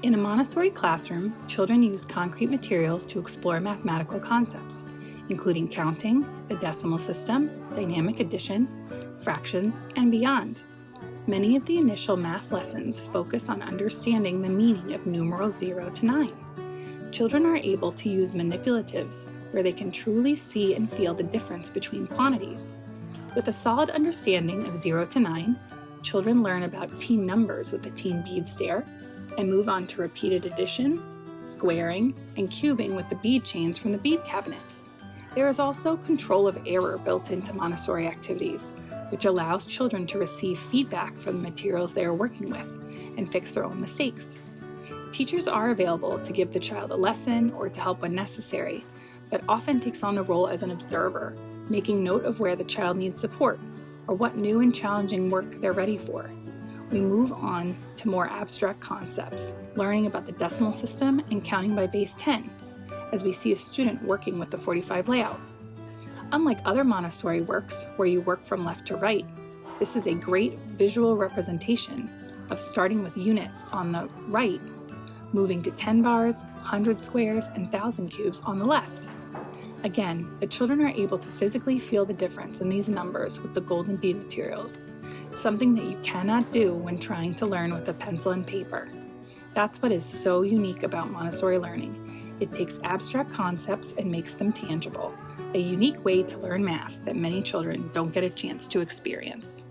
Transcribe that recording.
In a Montessori classroom, children use concrete materials to explore mathematical concepts, including counting, the decimal system, dynamic addition, fractions, and beyond. Many of the initial math lessons focus on understanding the meaning of numerals 0 to 9. Children are able to use manipulatives where they can truly see and feel the difference between quantities. With a solid understanding of 0 to 9, children learn about teen numbers with the teen bead stare and move on to repeated addition, squaring, and cubing with the bead chains from the bead cabinet. There is also control of error built into Montessori activities, which allows children to receive feedback from the materials they are working with and fix their own mistakes. Teachers are available to give the child a lesson or to help when necessary, but often takes on the role as an observer, making note of where the child needs support or what new and challenging work they're ready for. We move on to more abstract concepts, learning about the decimal system and counting by base 10, as we see a student working with the 45 layout. Unlike other Montessori works where you work from left to right, this is a great visual representation of starting with units on the right, moving to 10 bars, 100 squares, and 1,000 cubes on the left. Again, the children are able to physically feel the difference in these numbers with the golden bead materials, something that you cannot do when trying to learn with a pencil and paper. That's what is so unique about Montessori learning. It takes abstract concepts and makes them tangible, a unique way to learn math that many children don't get a chance to experience.